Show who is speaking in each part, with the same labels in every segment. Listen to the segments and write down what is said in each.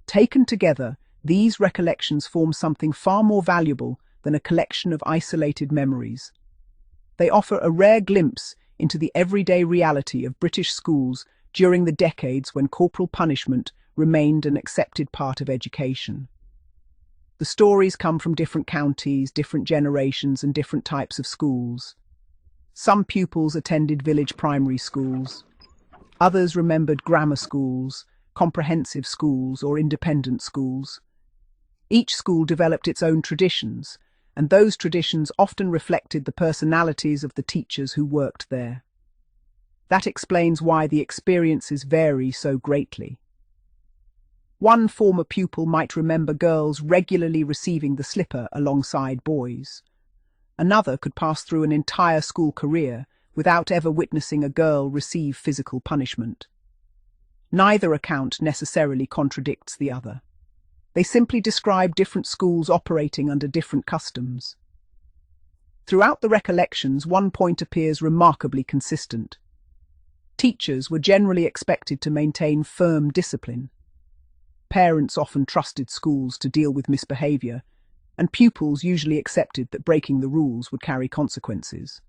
Speaker 1: Taken together, these recollections form something far more valuable than a collection of isolated memories. They offer a rare glimpse into the everyday reality of British schools during the decades when corporal punishment remained an accepted part of education. The stories come from different counties, different generations, and different types of schools. Some pupils attended village primary schools. Others remembered grammar schools, comprehensive schools, or independent schools. Each school developed its own traditions, and those traditions often reflected the personalities of the teachers who worked there. That explains why the experiences vary so greatly. One former pupil might remember girls regularly receiving the slipper alongside boys. Another could pass through an entire school career without ever witnessing a girl receive physical punishment. Neither account necessarily contradicts the other. They simply describe different schools operating under different customs. Throughout the recollections, one point appears remarkably consistent. Teachers were generally expected to maintain firm discipline. Parents often trusted schools to deal with misbehaviour, and pupils usually accepted that breaking the rules would carry consequences.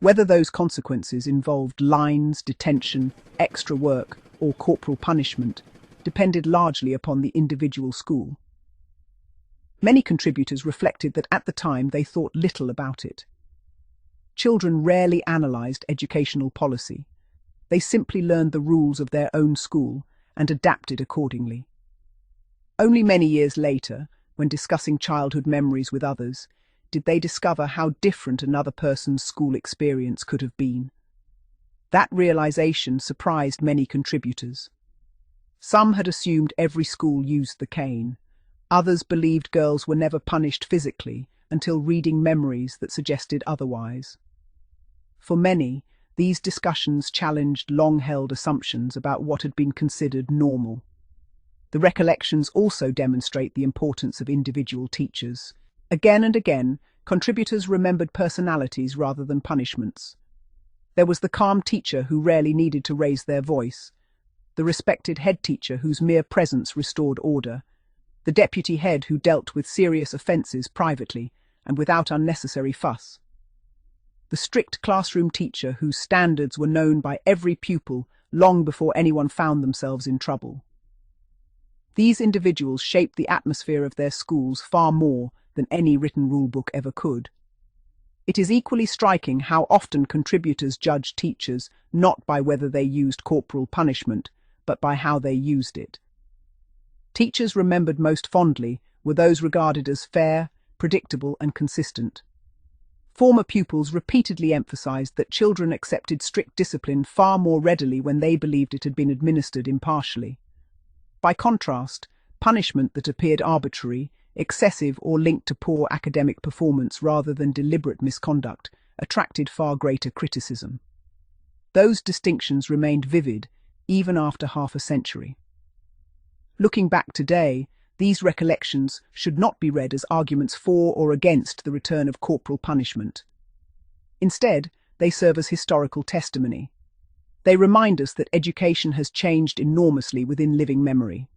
Speaker 1: Whether those consequences involved lines, detention, extra work, or corporal punishment depended largely upon the individual school. Many contributors reflected that at the time they thought little about it. Children rarely analysed educational policy. They simply learned the rules of their own school and adapted accordingly. Only many years later, when discussing childhood memories with others, did they discover how different another person's school experience could have been. That realization surprised many contributors. Some had assumed every school used the cane. Others believed girls were never punished physically until reading memories that suggested otherwise. For many, these discussions challenged long-held assumptions about what had been considered normal. The recollections also demonstrate the importance of individual teachers. Again and again, contributors remembered personalities rather than punishments. There was the calm teacher who rarely needed to raise their voice, the respected head teacher whose mere presence restored order, the deputy head who dealt with serious offences privately and without unnecessary fuss, the strict classroom teacher whose standards were known by every pupil long before anyone found themselves in trouble. These individuals shaped the atmosphere of their schools far more than any written rulebook ever could. It is equally striking how often contributors judged teachers not by whether they used corporal punishment, but by how they used it. Teachers remembered most fondly were those regarded as fair, predictable, and consistent. Former pupils repeatedly emphasized that children accepted strict discipline far more readily when they believed it had been administered impartially. By contrast, punishment that appeared arbitrary, excessive, or linked to poor academic performance rather than deliberate misconduct attracted far greater criticism. Those distinctions remained vivid even after half a century. Looking back today, these recollections should not be read as arguments for or against the return of corporal punishment. Instead, they serve as historical testimony. They remind us that education has changed enormously within living memory.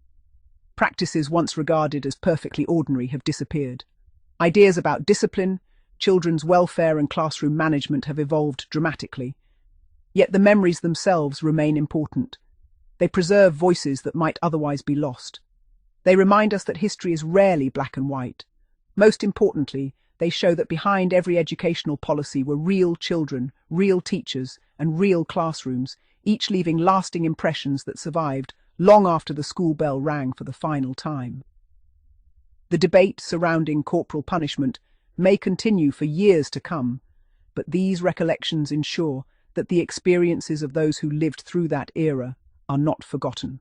Speaker 1: Practices once regarded as perfectly ordinary have disappeared. Ideas about discipline, children's welfare, and classroom management have evolved dramatically. Yet the memories themselves remain important. They preserve voices that might otherwise be lost. They remind us that history is rarely black and white. Most importantly, they show that behind every educational policy were real children, real teachers, and real classrooms, each leaving lasting impressions that survived long after the school bell rang for the final time. The debate surrounding corporal punishment may continue for years to come, but these recollections ensure that the experiences of those who lived through that era are not forgotten.